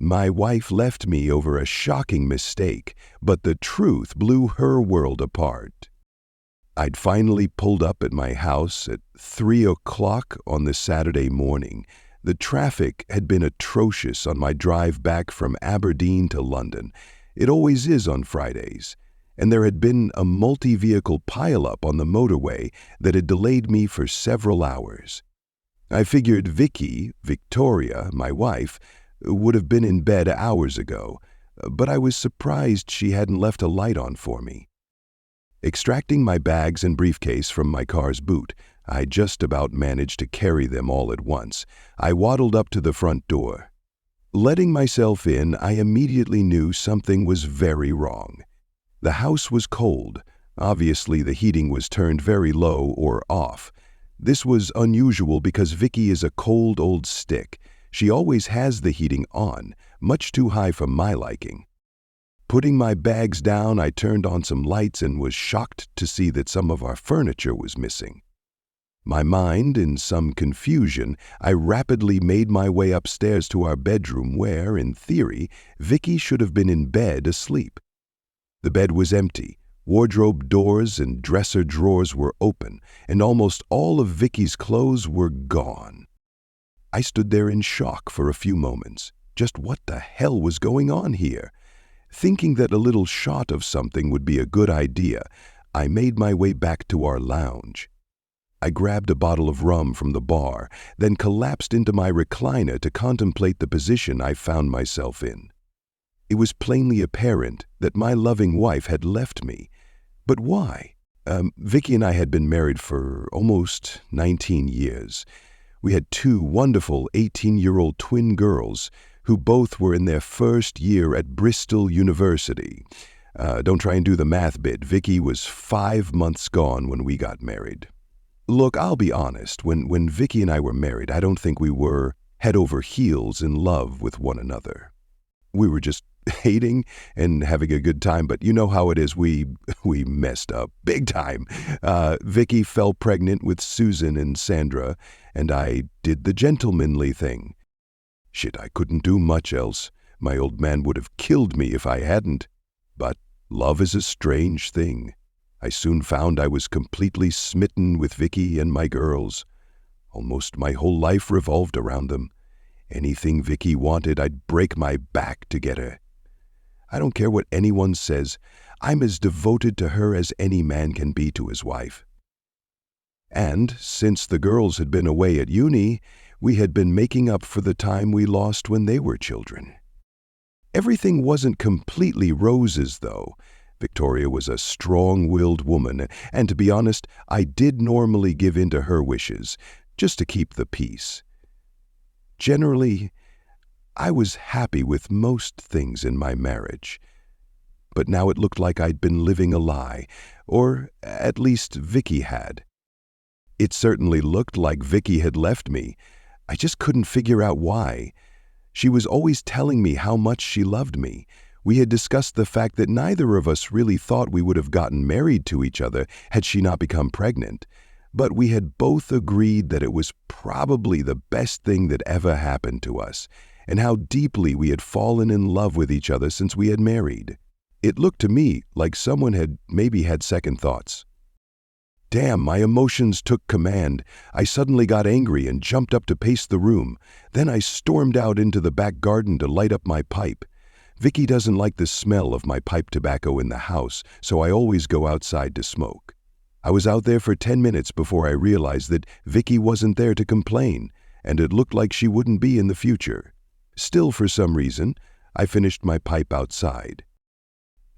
My wife left me over a shocking mistake, but the truth blew her world apart. I'd finally pulled up at my house at 3 o'clock on the Saturday morning. The traffic had been atrocious on my drive back from Aberdeen to London. It always is on Fridays. And there had been a multi-vehicle pileup on the motorway that had delayed me for several hours. I figured Victoria, my wife, would have been in bed hours ago, but I was surprised she hadn't left a light on for me. Extracting my bags and briefcase from my car's boot, I just about managed to carry them all at once. I waddled up to the front door. Letting myself in, I immediately knew something was very wrong. The house was cold. Obviously, the heating was turned very low or off. This was unusual because Vicky is a cold old stick. She always has the heating on, much too high for my liking. Putting my bags down, I turned on some lights and was shocked to see that some of our furniture was missing. My mind in some confusion, I rapidly made my way upstairs to our bedroom where, in theory, Vicky should have been in bed asleep. The bed was empty. Wardrobe doors and dresser drawers were open, and almost all of Vicky's clothes were gone. I stood there in shock for a few moments. Just what the hell was going on here? Thinking that a little shot of something would be a good idea, I made my way back to our lounge. I grabbed a bottle of rum from the bar, then collapsed into my recliner to contemplate the position I found myself in. It was plainly apparent that my loving wife had left me. But why? Vicky and I had been married for almost 19 years. We had 2 wonderful 18-year-old twin girls who both were in their first year at Bristol University. Don't try and do the math bit. Vicky was 5 months gone when we got married. Look, I'll be honest. When Vicky and I were married, I don't think we were head over heels in love with one another. We were just hating and having a good time, but you know how it is. We messed up big time. Vicky fell pregnant with Susan and Sandra, and I did the gentlemanly thing. Shit, I couldn't do much else. My old man would have killed me if I hadn't. But love is a strange thing. I soon found I was completely smitten with Vicky and my girls. Almost my whole life revolved around them. Anything Vicky wanted, I'd break my back to get her. I don't care what anyone says. I'm as devoted to her as any man can be to his wife. And since the girls had been away at uni, we had been making up for the time we lost when they were children. Everything wasn't completely roses, though. Victoria was a strong-willed woman, and to be honest, I did normally give in to her wishes, just to keep the peace. Generally, I was happy with most things in my marriage. But now it looked like I'd been living a lie, or at least Vicky had. It certainly looked like Vicky had left me. I just couldn't figure out why. She was always telling me how much she loved me. We had discussed the fact that neither of us really thought we would have gotten married to each other had she not become pregnant. But we had both agreed that it was probably the best thing that ever happened to us, and how deeply we had fallen in love with each other since we had married. It looked to me like someone had maybe had second thoughts. Damn, my emotions took command. I suddenly got angry and jumped up to pace the room. Then I stormed out into the back garden to light up my pipe. Vicky doesn't like the smell of my pipe tobacco in the house, so I always go outside to smoke. I was out there for 10 minutes before I realized that Vicky wasn't there to complain, and it looked like she wouldn't be in the future. Still, for some reason, I finished my pipe outside.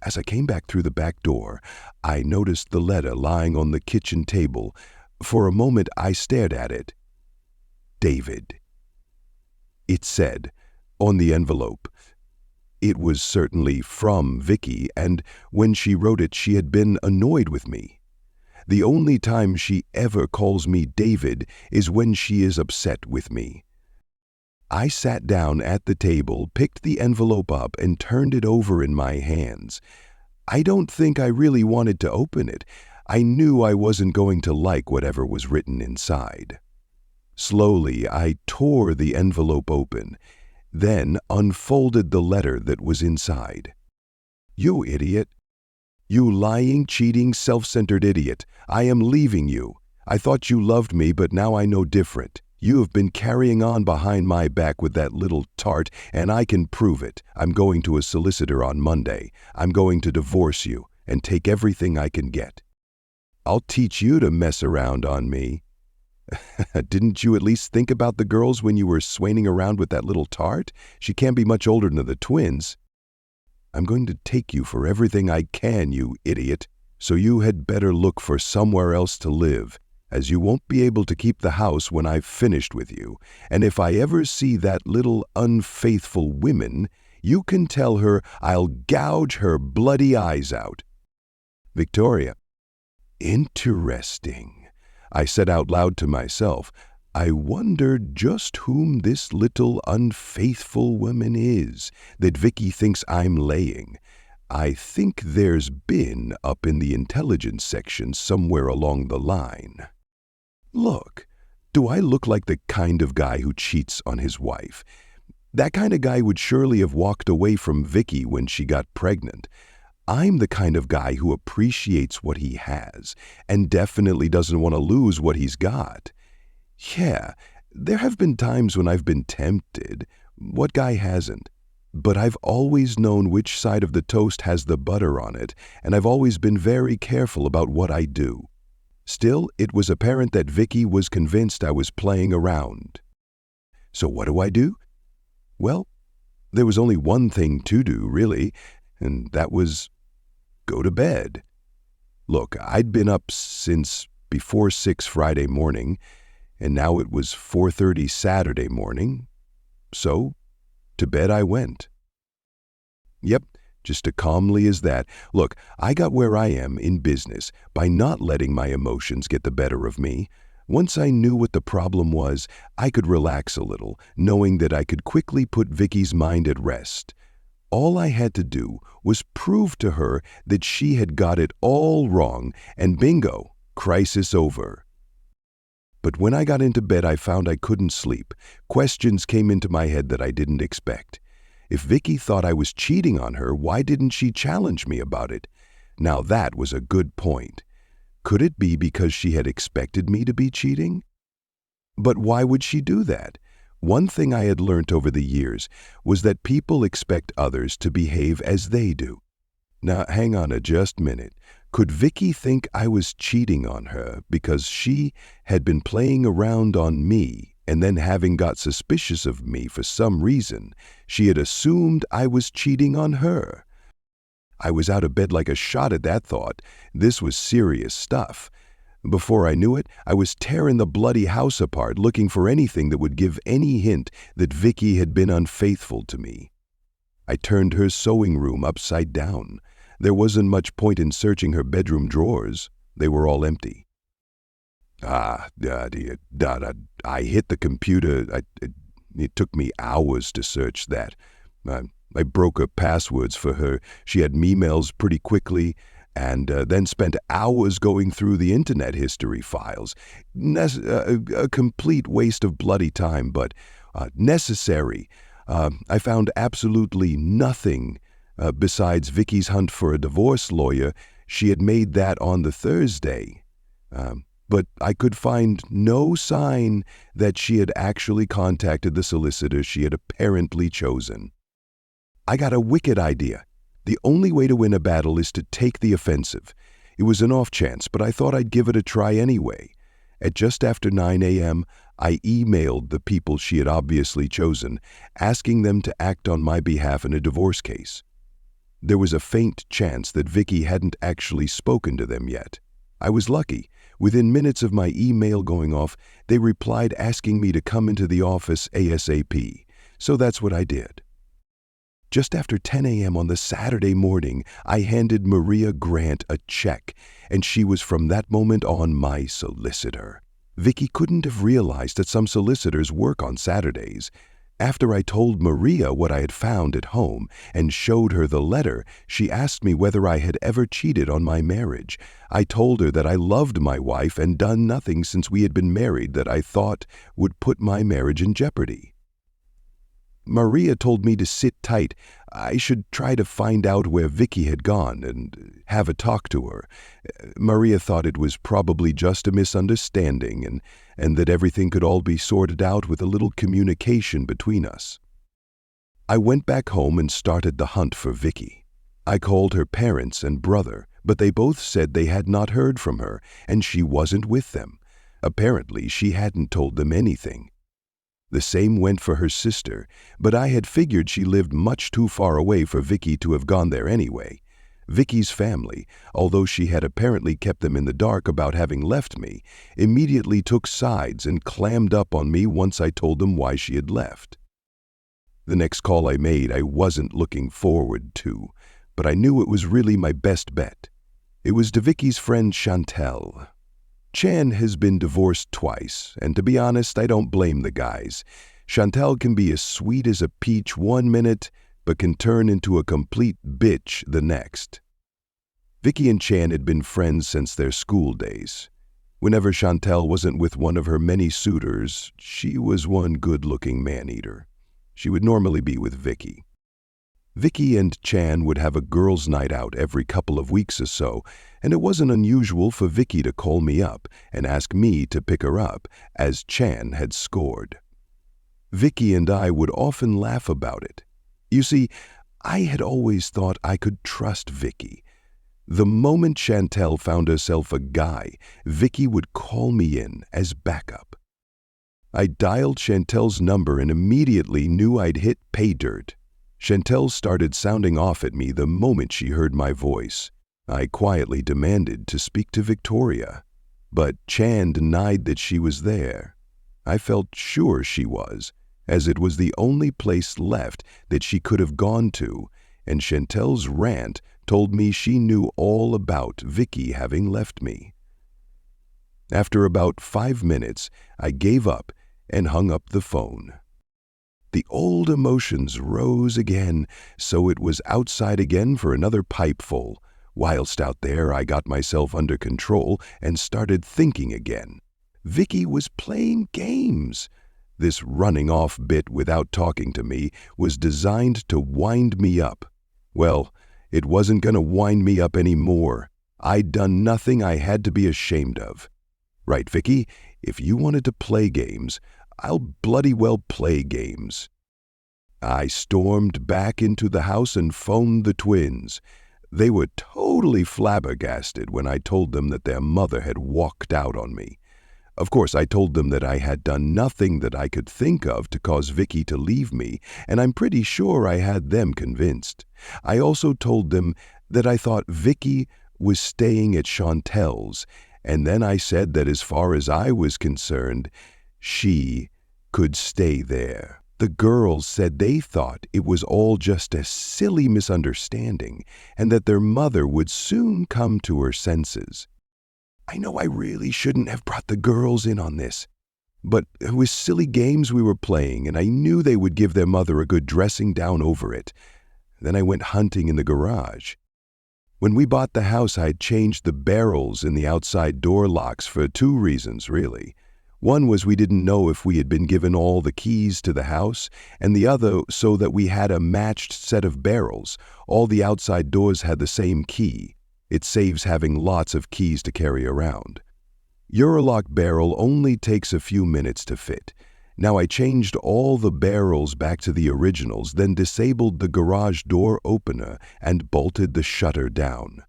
As I came back through the back door, I noticed the letter lying on the kitchen table. For a moment, I stared at it. David. It said, on the envelope. It was certainly from Vicky, and when she wrote it, she had been annoyed with me. The only time she ever calls me David is when she is upset with me. I sat down at the table, picked the envelope up, and turned it over in my hands. I don't think I really wanted to open it. I knew I wasn't going to like whatever was written inside. Slowly, I tore the envelope open. then unfolded the letter that was inside. "You idiot. You lying, cheating, self-centered idiot. I am leaving you. I thought you loved me, but now I know different. You have been carrying on behind my back with that little tart, and I can prove it. I'm going to a solicitor on Monday. I'm going to divorce you and take everything I can get. I'll teach you to mess around on me." Didn't you at least think about the girls when you were swaining around with that little tart? She can't be much older than the twins. "I'm going to take you for everything I can, you idiot. So you had better look for somewhere else to live, as you won't be able to keep the house when I've finished with you. And if I ever see that little unfaithful woman, you can tell her I'll gouge her bloody eyes out." Victoria. "Interesting," I said out loud to myself. "I wonder just whom this little unfaithful woman is that Vicky thinks I'm laying. I think there's been up in the intelligence section somewhere along the line. Look, do I look like the kind of guy who cheats on his wife? That kind of guy would surely have walked away from Vicky when she got pregnant. I'm the kind of guy who appreciates what he has and definitely doesn't want to lose what he's got. Yeah, there have been times when I've been tempted. What guy hasn't? But I've always known which side of the toast has the butter on it, and I've always been very careful about what I do. Still, it was apparent that Vicky was convinced I was playing around. So what do? Well, there was only one thing to do, really, and that was go to bed. Look, I'd been up since before 6 Friday morning, and now it was 4:30 Saturday morning. So, to bed I went. Yep, just as calmly as that. Look, I got where I am in business by not letting my emotions get the better of me. Once I knew what the problem was, I could relax a little, knowing that I could quickly put Vicky's mind at rest. All I had to do was prove to her that she had got it all wrong, and bingo, crisis over. But when I got into bed, I found I couldn't sleep. Questions came into my head that I didn't expect. If Vicky thought I was cheating on her, why didn't she challenge me about it? Now that was a good point. Could it be because she had expected me to be cheating? But why would she do that? One thing I had learnt over the years was that people expect others to behave as they do. Now, hang on just a minute. Could Vicky think I was cheating on her because she had been playing around on me, and then having got suspicious of me for some reason, she had assumed I was cheating on her? I was out of bed like a shot at that thought. This was serious stuff. Before I knew it, I was tearing the bloody house apart, looking for anything that would give any hint that Vicky had been unfaithful to me. I turned her sewing room upside down. There wasn't much point in searching her bedroom drawers. They were all empty. I hit the computer. It took me hours to search that. I broke her passwords for her. She had emails pretty quickly, and then spent hours going through the internet history files. A complete waste of bloody time, but necessary. I found absolutely nothing besides Vicky's hunt for a divorce lawyer. She had made that on the Thursday. But I could find no sign that she had actually contacted the solicitor she had apparently chosen. I got a wicked idea. The only way to win a battle is to take the offensive. It was an off chance, but I thought I'd give it a try anyway. At just after 9 a.m., I emailed the people she had obviously chosen, asking them to act on my behalf in a divorce case. There was a faint chance that Vicky hadn't actually spoken to them yet. I was lucky. Within minutes of my email going off, they replied asking me to come into the office ASAP. So that's what I did. Just after 10 a.m. on the Saturday morning, I handed Maria Grant a check, and she was from that moment on my solicitor. Vicky couldn't have realized that some solicitors work on Saturdays. After I told Maria what I had found at home and showed her the letter, she asked me whether I had ever cheated on my marriage. I told her that I loved my wife and done nothing since we had been married that I thought would put my marriage in jeopardy. Maria told me to sit tight. I should try to find out where Vicky had gone and have a talk to her. Maria thought it was probably just a misunderstanding and that everything could all be sorted out with a little communication between us. I went back home and started the hunt for Vicky. I called her parents and brother, but they both said they had not heard from her and she wasn't with them. Apparently, she hadn't told them anything. The same went for her sister, but I had figured she lived much too far away for Vicky to have gone there anyway. Vicky's family, although she had apparently kept them in the dark about having left me, immediately took sides and clammed up on me once I told them why she had left. The next call I made I wasn't looking forward to, but I knew it was really my best bet. It was to Vicky's friend Chantelle. Chan has been divorced twice, and to be honest, I don't blame the guys. Chantelle can be as sweet as a peach one minute, but can turn into a complete bitch the next. Vicky and Chan had been friends since their school days. Whenever Chantelle wasn't with one of her many suitors, she was one good-looking man-eater. She would normally be with Vicky. Vicky and Chan would have a girls' night out every couple of weeks or so, and it wasn't unusual for Vicky to call me up and ask me to pick her up, as Chan had scored. Vicky and I would often laugh about it. You see, I had always thought I could trust Vicky. The moment Chantelle found herself a guy, Vicky would call me in as backup. I dialed Chantelle's number and immediately knew I'd hit pay dirt. Chantelle started sounding off at me the moment she heard my voice. I quietly demanded to speak to Victoria, but Chan denied that she was there. I felt sure she was, as it was the only place left that she could have gone to, and Chantelle's rant told me she knew all about Vicky having left me. After about 5 minutes, I gave up and hung up the phone. The old emotions rose again, so it was outside again for another pipeful. Whilst out there, I got myself under control and started thinking again. Vicky was playing games. This running off bit without talking to me was designed to wind me up. Well, it wasn't going to wind me up anymore. I'd done nothing I had to be ashamed of. Right, Vicky? If you wanted to play games, I'll bloody well play games. I stormed back into the house and phoned the twins. They were totally flabbergasted when I told them that their mother had walked out on me. Of course, I told them that I had done nothing that I could think of to cause Vicky to leave me, and I'm pretty sure I had them convinced. I also told them that I thought Vicky was staying at Chantelle's, and then I said that as far as I was concerned, she could stay there. The girls said they thought it was all just a silly misunderstanding and that their mother would soon come to her senses. I know I really shouldn't have brought the girls in on this, but it was silly games we were playing and I knew they would give their mother a good dressing down over it. Then I went hunting in the garage. When we bought the house, I'd changed the barrels in the outside door locks for 2 reasons, really. One was we didn't know if we had been given all the keys to the house, and the other so that we had a matched set of barrels. All the outside doors had the same key. It saves having lots of keys to carry around. Eurolock barrel only takes a few minutes to fit. Now I changed all the barrels back to the originals, then disabled the garage door opener and bolted the shutter down.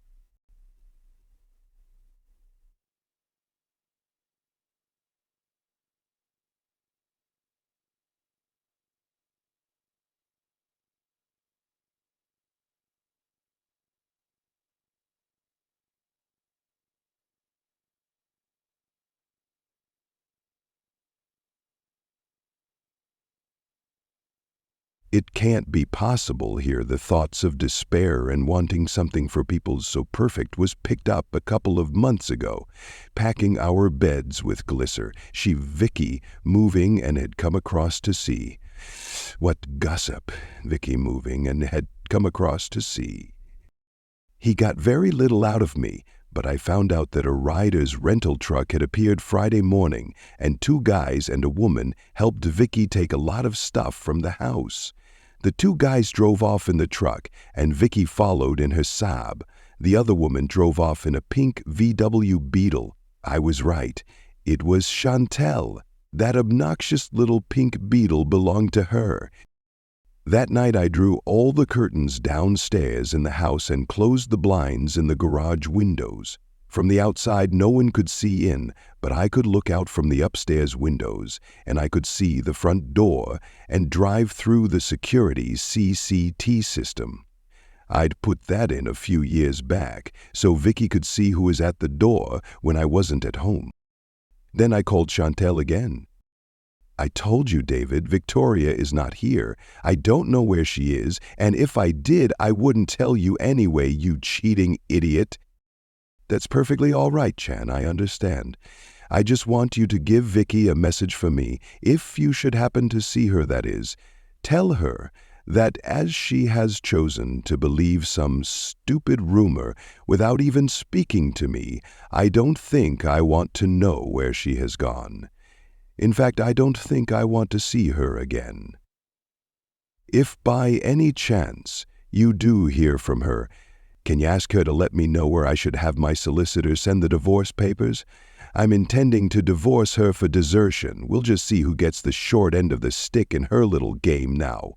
It can't be possible here. The thoughts of despair and wanting something for people so perfect was picked up a couple of months ago. Packing our beds with Glisser, she Vicky moving and had come across to see. What gossip, Vicky moving and had come across to see. He got very little out of me, But I found out that a rider's rental truck had appeared Friday morning, and 2 guys and a woman helped Vicky take a lot of stuff from the house. The 2 guys drove off in the truck, and Vicky followed in her Saab. The other woman drove off in a pink VW Beetle. I was right. It was Chantelle. That obnoxious little pink Beetle belonged to her. That night I drew all the curtains downstairs in the house and closed the blinds in the garage windows. From the outside no one could see in, but I could look out from the upstairs windows, and I could see the front door and drive through the security CCT system. I'd put that in a few years back, so Vicky could see who was at the door when I wasn't at home. Then I called Chantelle again. "I told you, David, Victoria is not here. I don't know where she is, and if I did, I wouldn't tell you anyway, you cheating idiot." "That's perfectly all right, Chan, I understand. I just want you to give Vicky a message for me, if you should happen to see her, that is. Tell her that as she has chosen to believe some stupid rumor without even speaking to me, I don't think I want to know where she has gone. In fact, I don't think I want to see her again. If by any chance you do hear from her, can you ask her to let me know where I should have my solicitor send the divorce papers? I'm intending to divorce her for desertion. We'll just see who gets the short end of the stick in her little game now."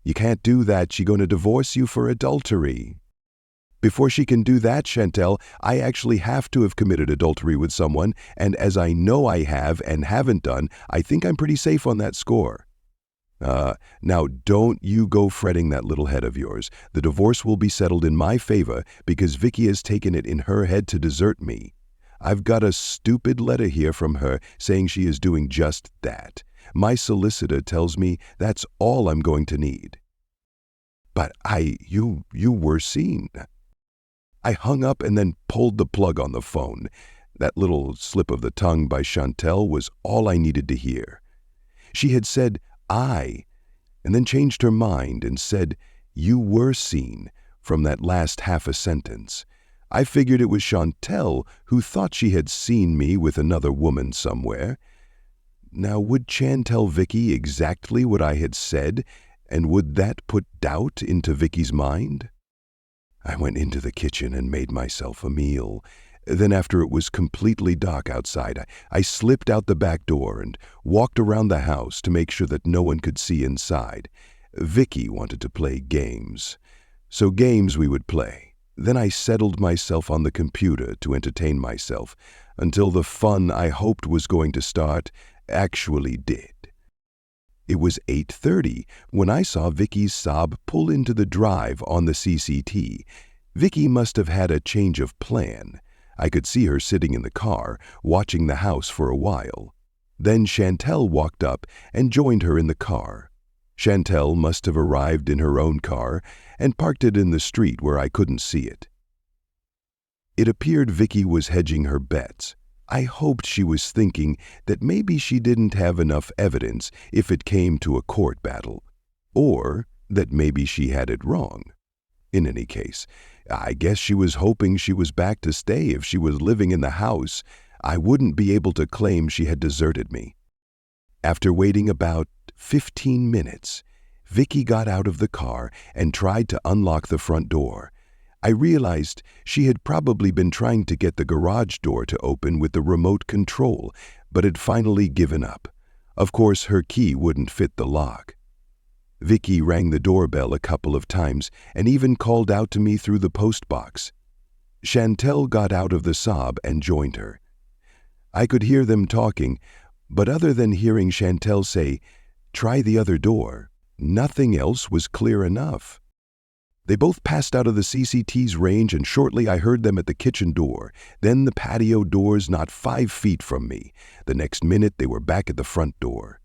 "You can't do that. She's going to divorce you for adultery." "Before she can do that, Chantelle, I actually have to have committed adultery with someone, and as I know I have and haven't done, I think I'm pretty safe on that score." Now don't you go fretting that little head of yours. The divorce will be settled in my favor because Vicky has taken it in her head to desert me. I've got a stupid letter here from her saying she is doing just that. My solicitor tells me that's all I'm going to need." "But you were seen." I hung up and then pulled the plug on the phone. That little slip of the tongue by Chantelle was all I needed to hear. She had said, "I," and then changed her mind and said, "You were seen," from that last half a sentence. I figured it was Chantelle who thought she had seen me with another woman somewhere. Now, would Chan tell Vicky exactly what I had said, and would that put doubt into Vicky's mind? I went into the kitchen and made myself a meal. Then after it was completely dark outside, I slipped out the back door and walked around the house to make sure that no one could see inside. Vicky wanted to play games. So games we would play. Then I settled myself on the computer to entertain myself until the fun I hoped was going to start actually did. It was 8:30 when I saw Vicky's Saab pull into the drive on the CCT. Vicky must have had a change of plan. I could see her sitting in the car, watching the house for a while. Then Chantelle walked up and joined her in the car. Chantelle must have arrived in her own car and parked it in the street where I couldn't see it. It appeared Vicky was hedging her bets. I hoped she was thinking that maybe she didn't have enough evidence if it came to a court battle, or that maybe she had it wrong. In any case, I guess she was hoping she was back to stay. If she was living in the house, I wouldn't be able to claim she had deserted me. After waiting about 15 minutes, Vicky got out of the car and tried to unlock the front door. I realized she had probably been trying to get the garage door to open with the remote control, but had finally given up. Of course, her key wouldn't fit the lock. Vicky rang the doorbell a couple of times and even called out to me through the post box. Chantelle got out of the Saab and joined her. I could hear them talking, but other than hearing Chantelle say, "Try the other door," nothing else was clear enough. They both passed out of the CCT's range, and shortly I heard them at the kitchen door, then the patio doors not 5 feet from me. The next minute they were back at the front door.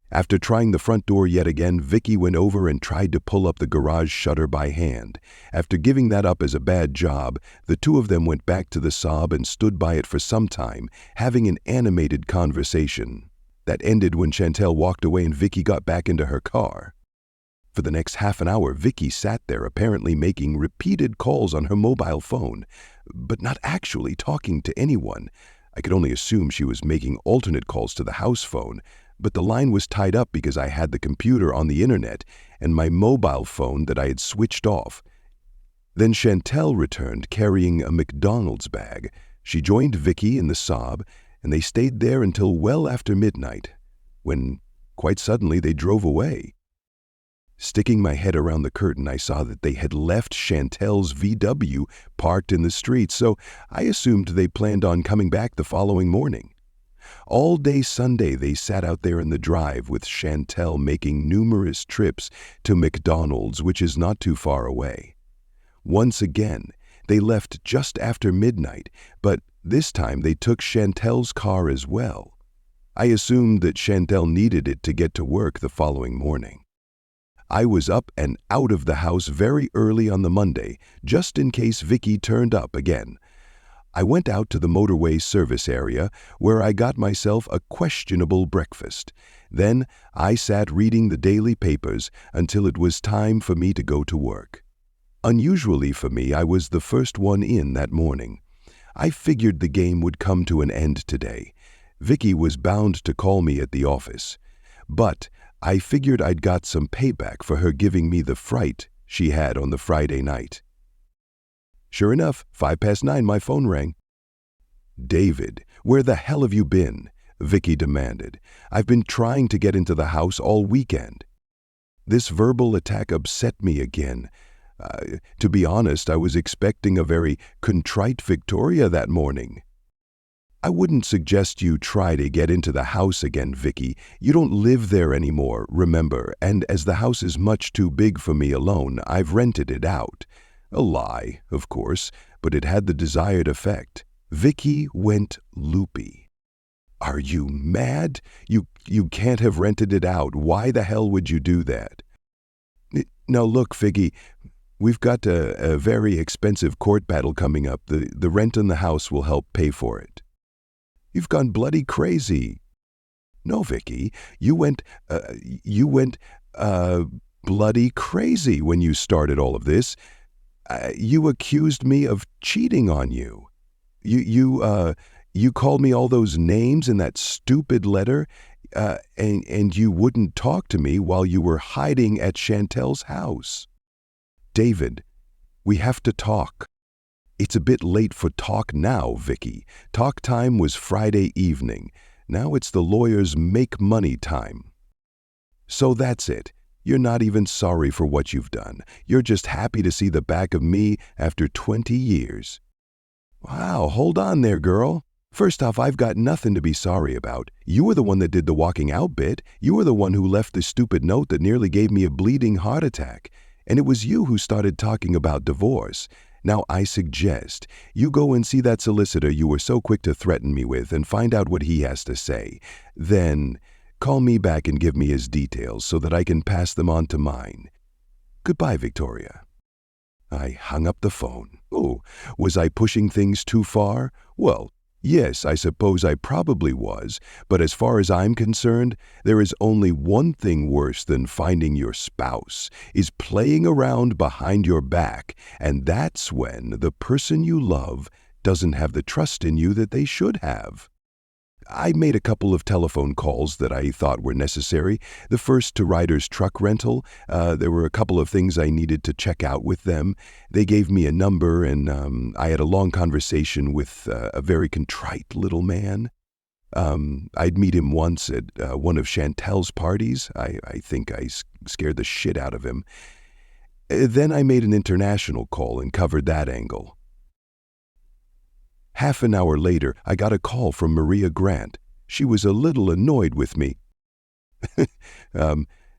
After trying the front door yet again, Vicky went over and tried to pull up the garage shutter by hand. After giving that up as a bad job, the two of them went back to the Saab and stood by it for some time, having an animated conversation. That ended when Chantelle walked away and Vicky got back into her car. For the next half an hour, Vicky sat there apparently making repeated calls on her mobile phone, but not actually talking to anyone. I could only assume she was making alternate calls to the house phone, but the line was tied up because I had the computer on the internet and my mobile phone that I had switched off. Then Chantelle returned carrying a McDonald's bag. She joined Vicky in the sob, and they stayed there until well after midnight, when, quite suddenly, they drove away. Sticking my head around the curtain, I saw that they had left Chantelle's VW parked in the street, so I assumed they planned on coming back the following morning. All day Sunday, they sat out there in the drive with Chantelle making numerous trips to McDonald's, which is not too far away. Once again, they left just after midnight, but this time they took Chantelle's car as well. I assumed that Chantelle needed it to get to work the following morning. I was up and out of the house very early on the Monday, just in case Vicky turned up again. I went out to the motorway service area, where I got myself a questionable breakfast. Then I sat reading the daily papers until it was time for me to go to work. Unusually for me, I was the first one in that morning. I figured the game would come to an end today. Vicky was bound to call me at the office. But I figured I'd got some payback for her giving me the fright she had on the Friday night. Sure enough, 9:05, my phone rang. "David, where the hell have you been?" Vicky demanded. "I've been trying to get into the house all weekend." This verbal attack upset me again. To be honest, I was expecting a very contrite Victoria that morning. "I wouldn't suggest you try to get into the house again, Vicky. You don't live there anymore, remember, and as the house is much too big for me alone, I've rented it out." A lie, of course, but it had the desired effect. Vicky went loopy. "Are you mad? You can't have rented it out. Why the hell would you do that?" "Now look, Vicky, we've got a very expensive court battle coming up. The rent in the house will help pay for it." "You've gone bloody crazy." "No, Vicky, you went bloody crazy when you started all of this. You accused me of cheating on you. You called me all those names in that stupid letter, and you wouldn't talk to me while you were hiding at Chantelle's house." "David, we have to talk." "It's a bit late for talk now, Vicky. Talk time was Friday evening. Now it's the lawyer's make money time." "So that's it. You're not even sorry for what you've done. You're just happy to see the back of me after 20 years. Wow, hold on there, girl. First off, I've got nothing to be sorry about. You were the one that did the walking out bit. You were the one who left the stupid note that nearly gave me a bleeding heart attack. And it was you who started talking about divorce. Now I suggest you go and see that solicitor you were so quick to threaten me with and find out what he has to say. Then call me back and give me his details so that I can pass them on to mine. Goodbye, Victoria." I hung up the phone. Oh, was I pushing things too far? Well, yes, I suppose I probably was, but as far as I'm concerned, there is only one thing worse than finding your spouse, is playing around behind your back, and that's when the person you love doesn't have the trust in you that they should have. I made a couple of telephone calls that I thought were necessary. The first to Ryder's truck rental. There were a couple of things I needed to check out with them. They gave me a number, and I had a long conversation with a very contrite little man. I'd meet him once at one of Chantelle's parties. I think I scared the shit out of him. Then I made an international call and covered that angle. Half an hour later, I got a call from Maria Grant. She was a little annoyed with me.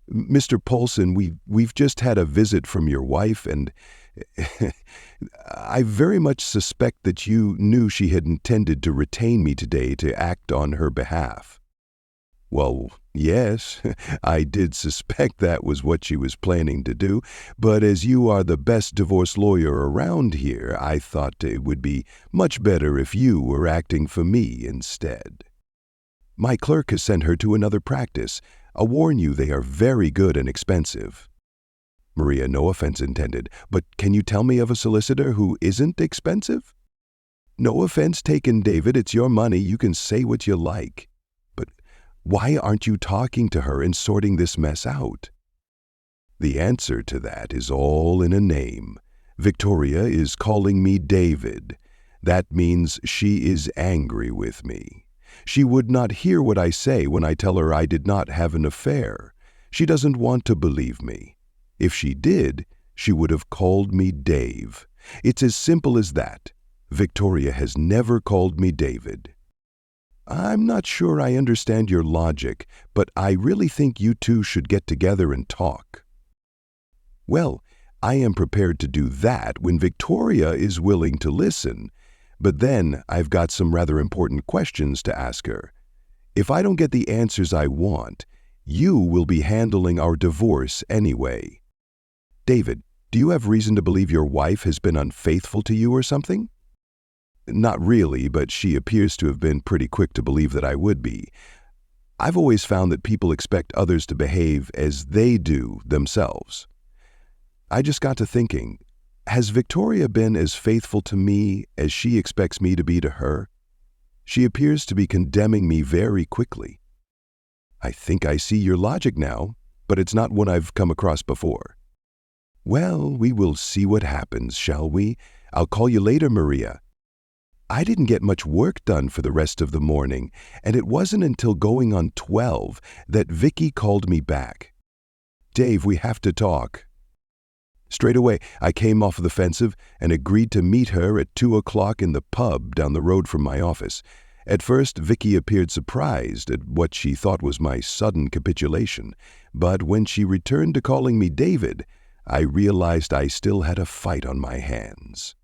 "Mr. Polson, we've just had a visit from your wife, and I very much suspect that you knew she had intended to retain me today to act on her behalf." Well, yes, I did suspect that was what she was planning to do, but as you are the best divorce lawyer around here, I thought it would be much better if you were acting for me instead. "My clerk has sent her to another practice. I'll warn you, they are very good and expensive." Maria, no offense intended, but can you tell me of a solicitor who isn't expensive? No offense taken, David. It's your money. You can say what you like. But why aren't you talking to her and sorting this mess out? The answer to that is all in a name. Victoria is calling me David. That means she is angry with me. She would not hear what I say when I tell her I did not have an affair. She doesn't want to believe me. If she did, she would have called me Dave. It's as simple as that. Victoria has never called me David. I'm not sure I understand your logic, but I really think you two should get together and talk. Well, I am prepared to do that when Victoria is willing to listen, but then I've got some rather important questions to ask her. If I don't get the answers I want, you will be handling our divorce anyway. David, do you have reason to believe your wife has been unfaithful to you or something? Not really, but she appears to have been pretty quick to believe that I would be. I've always found that people expect others to behave as they do themselves. I just got to thinking, has Victoria been as faithful to me as she expects me to be to her? She appears to be condemning me very quickly. I think I see your logic now, but it's not one I've come across before. Well, we will see what happens, shall we? I'll call you later, Maria. I didn't get much work done for the rest of the morning, and it wasn't until going on 12 that Vicky called me back. Dave, we have to talk. Straight away, I came off the defensive and agreed to meet her at 2 o'clock in the pub down the road from my office. At first, Vicky appeared surprised at what she thought was my sudden capitulation, but when she returned to calling me David, I realized I still had a fight on my hands.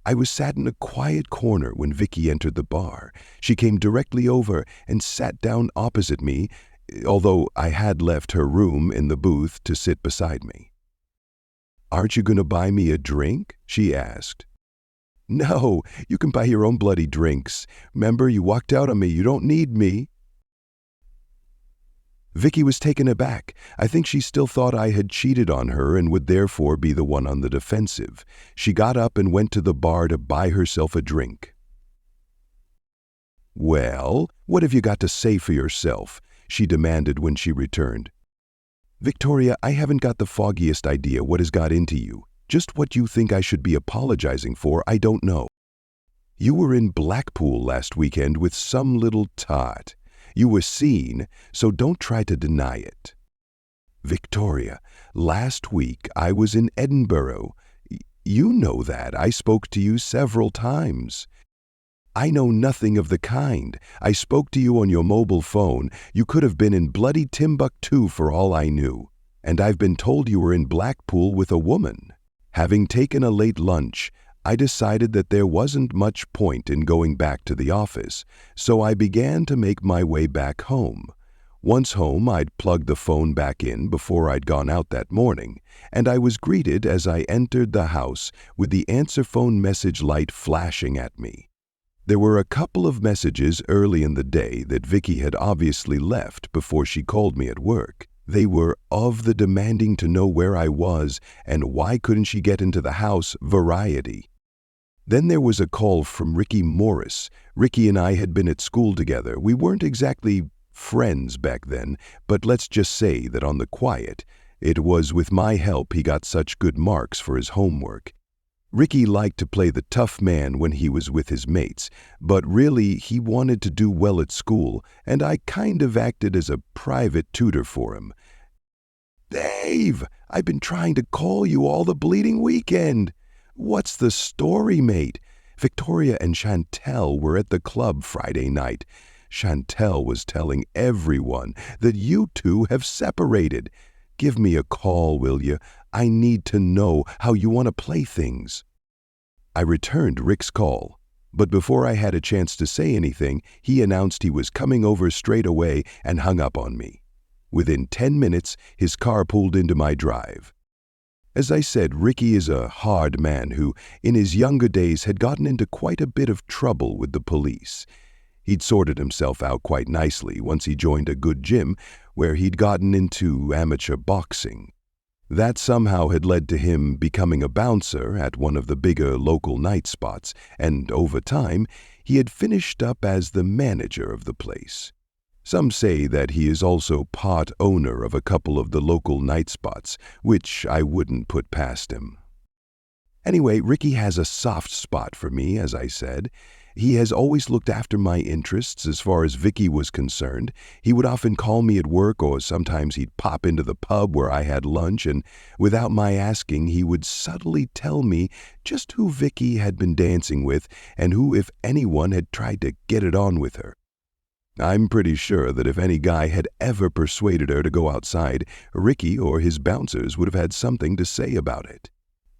I was sat in a quiet corner when Vicky entered the bar. She came directly over and sat down opposite me, although I had left her room in the booth to sit beside me. "Aren't you going to buy me a drink?" she asked. "No, you can buy your own bloody drinks. Remember, you walked out on me. You don't need me." Vicky was taken aback. I think she still thought I had cheated on her and would therefore be the one on the defensive. She got up and went to the bar to buy herself a drink. "Well, what have you got to say for yourself?" she demanded when she returned. "Victoria, I haven't got the foggiest idea what has got into you. Just what you think I should be apologizing for, I don't know. You were in Blackpool last weekend with some little tot. You were seen, so don't try to deny it. Victoria, last week I was in Edinburgh. You know that. I spoke to you several times. I know nothing of the kind. I spoke to you on your mobile phone. You could have been in bloody Timbuktu for all I knew. And I've been told you were in Blackpool with a woman. Having taken a late lunch, I decided that there wasn't much point in going back to the office, so I began to make my way back home. Once home, I'd plugged the phone back in before I'd gone out that morning, and I was greeted as I entered the house with the answer phone message light flashing at me. There were a couple of messages early in the day that Vicky had obviously left before she called me at work. They were of the demanding to know where I was and why couldn't she get into the house variety. Then there was a call from Ricky Morris. Ricky and I had been at school together. We weren't exactly friends back then, but let's just say that on the quiet, it was with my help he got such good marks for his homework. Ricky liked to play the tough man when he was with his mates, but really he wanted to do well at school, and I kind of acted as a private tutor for him. "Dave, I've been trying to call you all the bleeding weekend." "What's the story, mate?" Victoria and Chantelle were at the club Friday night. Chantelle was telling everyone that you two have separated. Give me a call, will you? I need to know how you want to play things. I returned Rick's call, but before I had a chance to say anything, he announced he was coming over straight away and hung up on me. Within 10 minutes, his car pulled into my drive. As I said, Ricky is a hard man who, in his younger days, had gotten into quite a bit of trouble with the police. He'd sorted himself out quite nicely once he joined a good gym where he'd gotten into amateur boxing. That somehow had led to him becoming a bouncer at one of the bigger local night spots, and over time, he had finished up as the manager of the place. Some say that he is also part owner of a couple of the local night spots, which I wouldn't put past him. Anyway, Ricky has a soft spot for me, as I said. He has always looked after my interests as far as Vicky was concerned. He would often call me at work, or sometimes he'd pop into the pub where I had lunch, and without my asking, he would subtly tell me just who Vicky had been dancing with and who, if anyone, had tried to get it on with her. I'm pretty sure that if any guy had ever persuaded her to go outside, Ricky or his bouncers would have had something to say about it.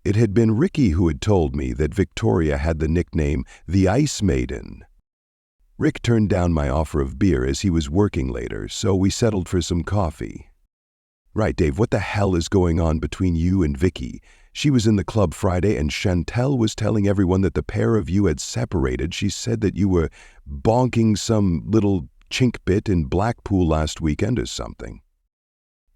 It had been Ricky who had told me that Victoria had the nickname the Ice Maiden. Rick turned down my offer of beer as he was working later, so we settled for some coffee. Right, Dave, what the hell is going on between you and Vicky? She was in the club Friday and Chantelle was telling everyone that the pair of you had separated. She said that you were bonking some little chink bit in Blackpool last weekend or something.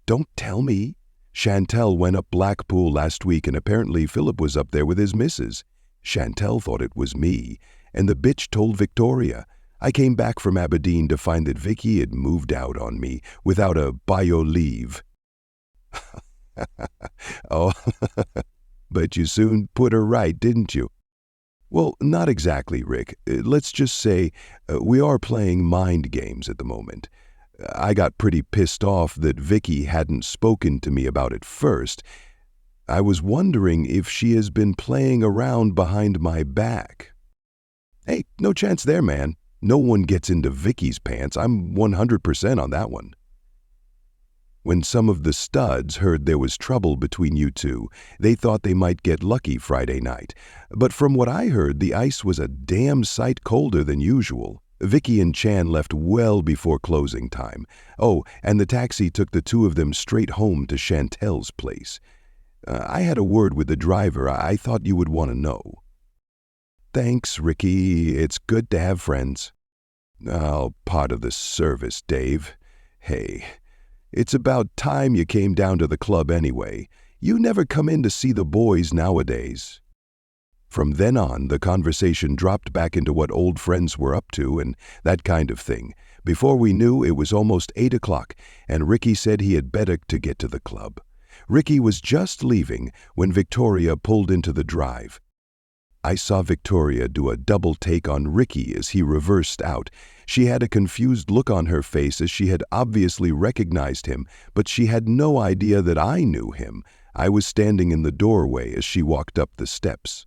Don't tell me. Chantelle went up Blackpool last week and apparently Philip was up there with his missus. Chantelle thought it was me, and the bitch told Victoria. I came back from Aberdeen to find that Vicky had moved out on me without a bio leave. Oh, but you soon put her right, didn't you? Well, not exactly, Rick. Let's just say we are playing mind games at the moment. I got pretty pissed off that Vicky hadn't spoken to me about it first. I was wondering if she has been playing around behind my back. Hey, no chance there, man. No one gets into Vicky's pants. I'm 100% on that one. When some of the studs heard there was trouble between you two, they thought they might get lucky Friday night. But from what I heard, the ice was a damn sight colder than usual. Vicky and Chan left well before closing time. Oh, and the taxi took the two of them straight home to Chantelle's place. I had a word with the driver. I thought you would want to know. Thanks, Ricky. It's good to have friends. Oh, part of the service, Dave. Hey, it's about time you came down to the club anyway. You never come in to see the boys nowadays. From then on, the conversation dropped back into what old friends were up to and that kind of thing. Before we knew, it was almost 8 o'clock, and Ricky said he had better to get to the club. Ricky was just leaving when Victoria pulled into the drive. I saw Victoria do a double take on Ricky as he reversed out. She had a confused look on her face as she had obviously recognized him, but she had no idea that I knew him. I was standing in the doorway as she walked up the steps.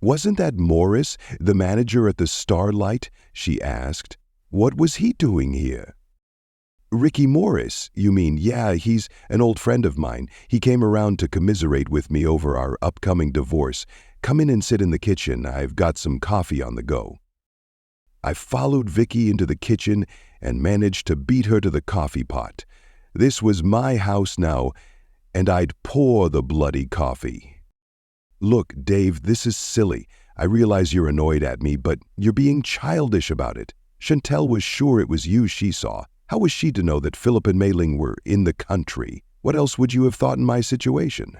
"Wasn't that Morris, the manager at the Starlight?" she asked. "What was he doing here?" "Ricky Morris, you mean? Yeah, he's an old friend of mine. He came around to commiserate with me over our upcoming divorce. Come in and sit in the kitchen. I've got some coffee on the go." I followed Vicky into the kitchen and managed to beat her to the coffee pot. This was my house now, and I'd pour the bloody coffee. "Look, Dave, this is silly. I realize you're annoyed at me, but you're being childish about it. Chantelle was sure it was you she saw. How was she to know that Philip and Mei-Ling were in the country? What else would you have thought in my situation?"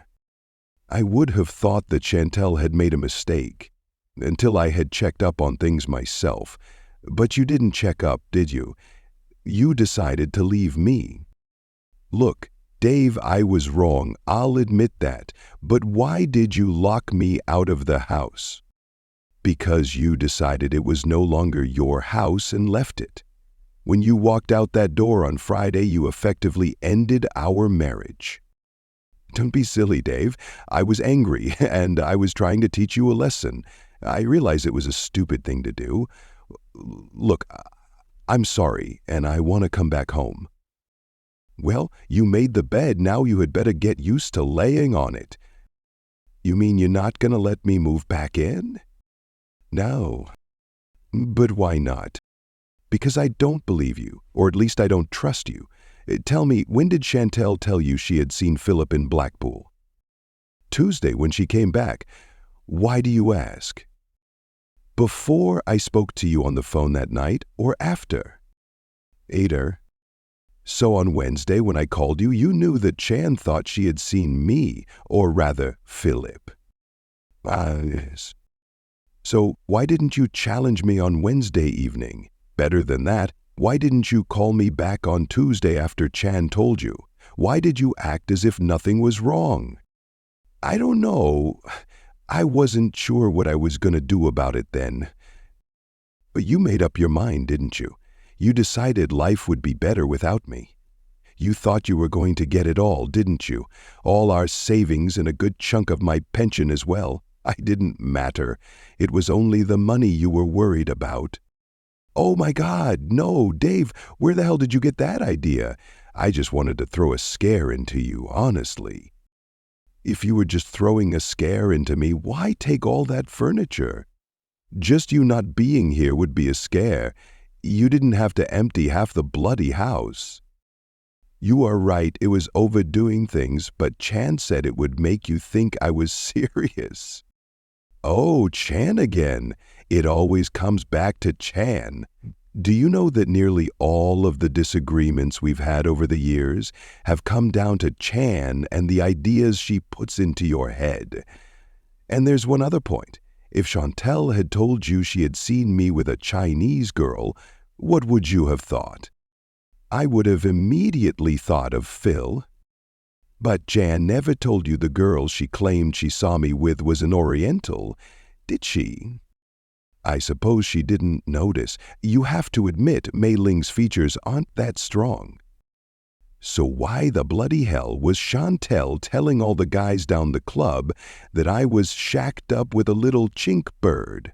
I would have thought that Chantelle had made a mistake, until I had checked up on things myself. But you didn't check up, did you? You decided to leave me. Look, Dave, I was wrong. I'll admit that. But why did you lock me out of the house? Because you decided it was no longer your house and left it. When you walked out that door on Friday, you effectively ended our marriage. Don't be silly, Dave. I was angry, and I was trying to teach you a lesson. I realize it was a stupid thing to do. Look, I'm sorry, and I want to come back home. Well, you made the bed. Now you had better get used to laying on it. You mean you're not going to let me move back in? No. But why not? Because I don't believe you, or at least I don't trust you. Tell me, when did Chantelle tell you she had seen Philip in Blackpool? Tuesday, when she came back. Why do you ask? Before I spoke to you on the phone that night, or after? Ader. So on Wednesday when I called you, you knew that Chan thought she had seen me, or rather, Philip. Ah, yes. So why didn't you challenge me on Wednesday evening? Better than that, why didn't you call me back on Tuesday after Chan told you? Why did you act as if nothing was wrong? I don't know. I wasn't sure what I was going to do about it then. But you made up your mind, didn't you? You decided life would be better without me. You thought you were going to get it all, didn't you? All our savings and a good chunk of my pension as well. I didn't matter. It was only the money you were worried about. Oh my God, no, Dave, where the hell did you get that idea? I just wanted to throw a scare into you, honestly. If you were just throwing a scare into me, why take all that furniture? Just you not being here would be a scare. You didn't have to empty half the bloody house. You are right, it was overdoing things, but Chan said it would make you think I was serious. Oh, Chan again. It always comes back to Chan. Do you know that nearly all of the disagreements we've had over the years have come down to Chan and the ideas she puts into your head? And there's one other point. If Chantelle had told you she had seen me with a Chinese girl, what would you have thought? I would have immediately thought of Phil. But Jan never told you the girl she claimed she saw me with was an Oriental, did she? I suppose she didn't notice. You have to admit Mei Ling's features aren't that strong. So why the bloody hell was Chantelle telling all the guys down the club that I was shacked up with a little chink bird?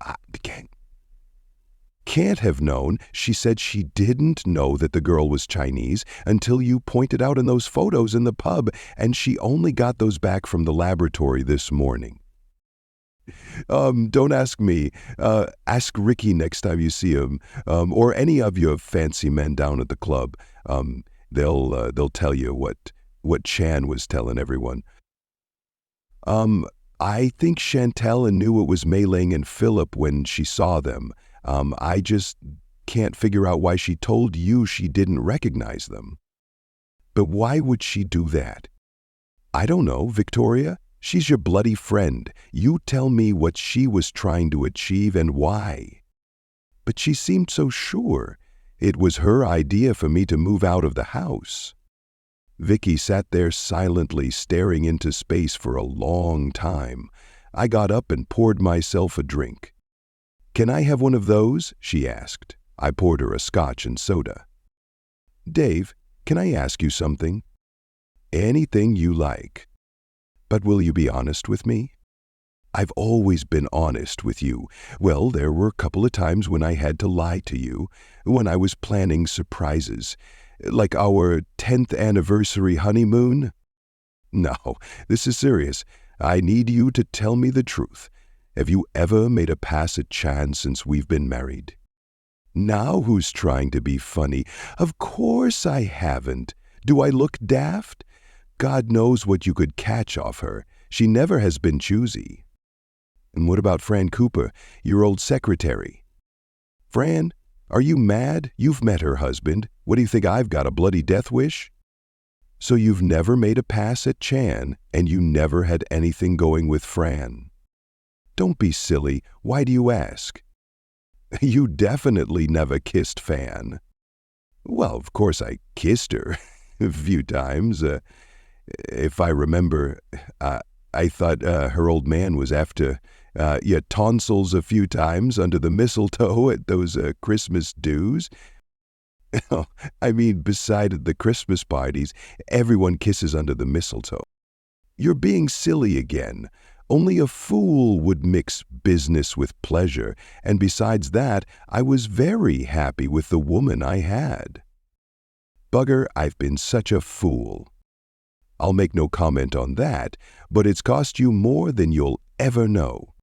I can't have known. She said she didn't know that the girl was Chinese until you pointed out in those photos in the pub, and she only got those back from the laboratory this morning. Don't ask me. Ask Ricky next time you see him, or any of your fancy men down at the club. They'll tell you what Chan was telling everyone. I think Chantelle knew it was Mei Ling and Philip when she saw them. I just can't figure out why she told you she didn't recognize them. But why would she do that? I don't know, Victoria. She's your bloody friend. You tell me what she was trying to achieve and why. But she seemed so sure. It was her idea for me to move out of the house. Vicky sat there silently staring into space for a long time. I got up and poured myself a drink. "Can I have one of those?" she asked. I poured her a scotch and soda. "Dave, can I ask you something?" "Anything you like. But will you be honest with me?" "I've always been honest with you. Well, there were a couple of times when I had to lie to you, when I was planning surprises, like our 10th anniversary honeymoon." "No, this is serious. I need you to tell me the truth. Have you ever made a pass at Chan since we've been married?" "Now who's trying to be funny? Of course I haven't. Do I look daft? God knows what you could catch off her. She never has been choosy." "And what about Fran Cooper, your old secretary?" "Fran? Are you mad? You've met her husband. What do you think, I've got a bloody death wish?" "So you've never made a pass at Chan, and you never had anything going with Fran?" "Don't be silly. Why do you ask?" "You definitely never kissed Fan." "Well, of course I kissed her a few times. If I remember, I thought her old man was after your tonsils a few times under the mistletoe at those Christmas dues." "I mean, beside the Christmas parties, everyone kisses under the mistletoe." "You're being silly again. Only a fool would mix business with pleasure, and besides that, I was very happy with the woman I had." "Bugger, I've been such a fool." "I'll make no comment on that, but it's cost you more than you'll ever know."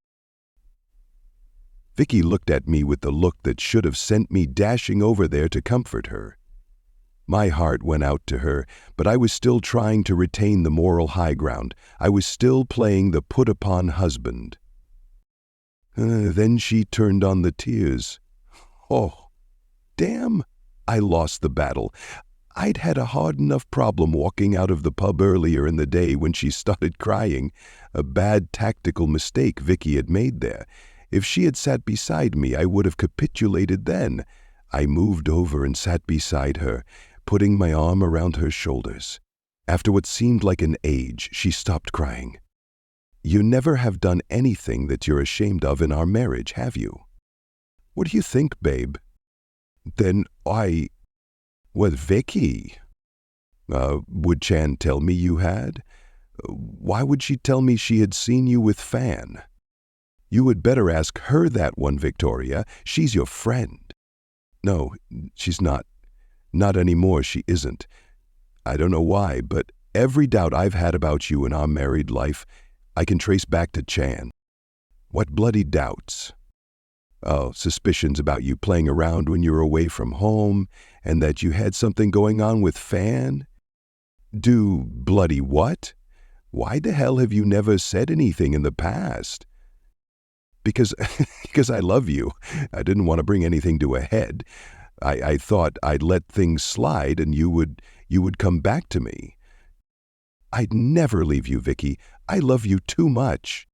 Vicky looked at me with the look that should have sent me dashing over there to comfort her. My heart went out to her, but I was still trying to retain the moral high ground. I was still playing the put-upon husband. Then she turned on the tears. "Oh, damn, I lost the battle. I'd had a hard enough problem walking out of the pub earlier in the day when she started crying. A bad tactical mistake Vicky had made there. If she had sat beside me, I would have capitulated then. I moved over and sat beside her, putting my arm around her shoulders. After what seemed like an age, she stopped crying. You never have done anything that you're ashamed of in our marriage, have you? What do you think, babe? Then well, Vicky. Would Chan tell me you had? Why would she tell me she had seen you with Fan? You would better ask her that one, Victoria. She's your friend. No, she's not. Not anymore, she isn't. I don't know why, but every doubt I've had about you in our married life, I can trace back to Chan. What bloody doubts? Oh, suspicions about you playing around when you were away from home, and that you had something going on with Fan? Do bloody what? Why the hell have you never said anything in the past? Because I love you. I didn't want to bring anything to a head. I thought I'd let things slide and you would come back to me. I'd never leave you, Vicky. I love you too much.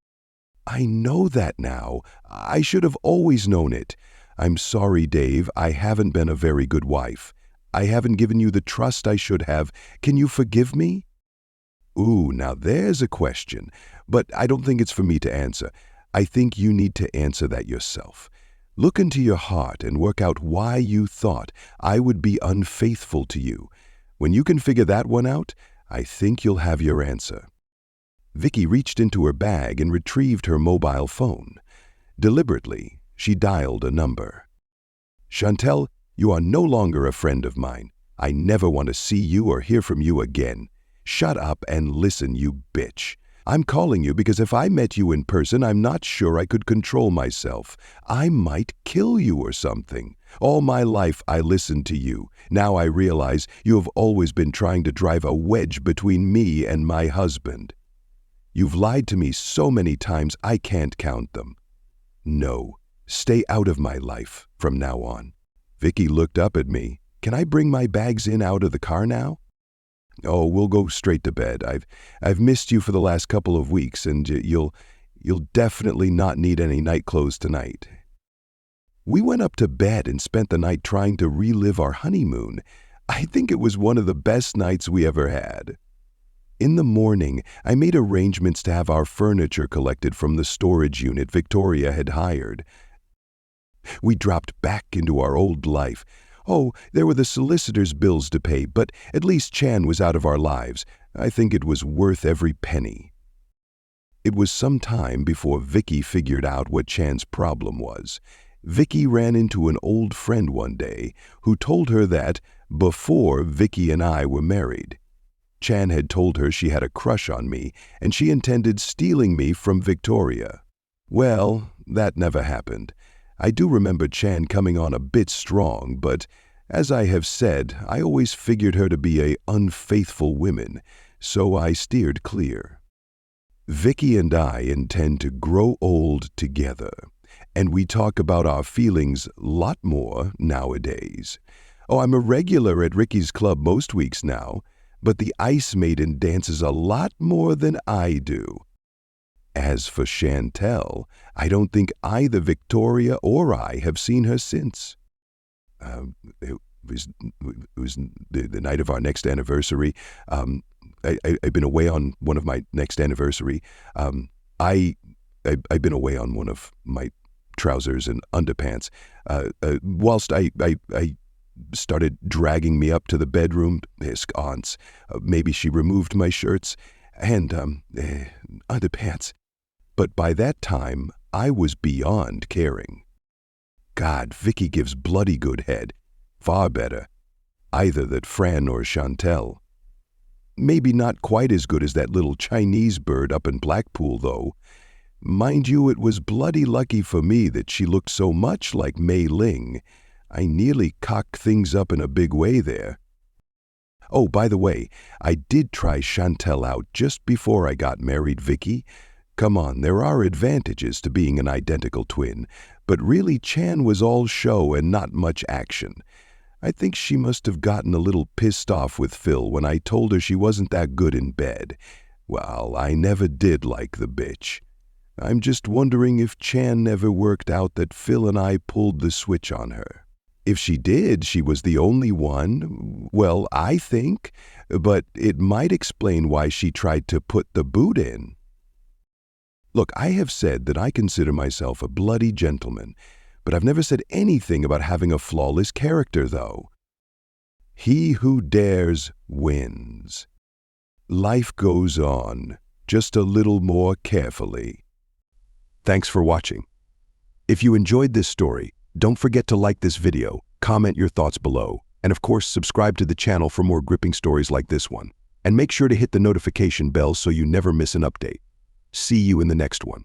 I know that now. I should have always known it. I'm sorry, Dave. I haven't been a very good wife. I haven't given you the trust I should have. Can you forgive me? Ooh, now there's a question, but I don't think it's for me to answer. I think you need to answer that yourself. Look into your heart and work out why you thought I would be unfaithful to you. When you can figure that one out, I think you'll have your answer. Vicky reached into her bag and retrieved her mobile phone. Deliberately, she dialed a number. Chantelle, you are no longer a friend of mine. I never want to see you or hear from you again. Shut up and listen, you bitch. I'm calling you because if I met you in person, I'm not sure I could control myself. I might kill you or something. All my life I listened to you. Now I realize you have always been trying to drive a wedge between me and my husband. You've lied to me so many times I can't count them. No, stay out of my life from now on. Vicky looked up at me. Can I bring my bags in out of the car now? Oh, we'll go straight to bed. I've missed you for the last couple of weeks, and you'll definitely not need any night clothes tonight. We went up to bed and spent the night trying to relive our honeymoon. I think it was one of the best nights we ever had. In the morning, I made arrangements to have our furniture collected from the storage unit Victoria had hired. We dropped back into our old life. Oh, there were the solicitor's bills to pay, but at least Chan was out of our lives. I think it was worth every penny. It was some time before Vicky figured out what Chan's problem was. Vicky ran into an old friend one day who told her that, before Vicky and I were married, Chan had told her she had a crush on me and she intended stealing me from Victoria. Well, that never happened. I do remember Chan coming on a bit strong, but as I have said, I always figured her to be an unfaithful woman, so I steered clear. Vicky and I intend to grow old together, and we talk about our feelings a lot more nowadays. Oh, I'm a regular at Ricky's club most weeks now, but the Ice Maiden dances a lot more than I do. As for Chantelle, I don't think either Victoria or I have seen her since. It was the night of our next anniversary. I've been away on one of my next anniversary. I've been away on one of my trousers and underpants. Whilst I started dragging me up to the bedroom, aunts. Maybe she removed my shirts and underpants. But by that time, I was beyond caring. God, Vicky gives bloody good head. Far better. Either that Fran or Chantelle. Maybe not quite as good as that little Chinese bird up in Blackpool, though. Mind you, it was bloody lucky for me that she looked so much like Mei Ling. I nearly cocked things up in a big way there. Oh, by the way, I did try Chantelle out just before I got married, Vicky. Come on, there are advantages to being an identical twin, but really Chan was all show and not much action. I think she must have gotten a little pissed off with Phil when I told her she wasn't that good in bed. Well, I never did like the bitch. I'm just wondering if Chan never worked out that Phil and I pulled the switch on her. If she did, she was the only one, well, I think, but it might explain why she tried to put the boot in. Look, I have said that I consider myself a bloody gentleman, but I've never said anything about having a flawless character, though. He who dares wins. Life goes on, just a little more carefully. Thanks for watching. If you enjoyed this story, don't forget to like this video, comment your thoughts below, and of course subscribe to the channel for more gripping stories like this one. And make sure to hit the notification bell so you never miss an update. See you in the next one.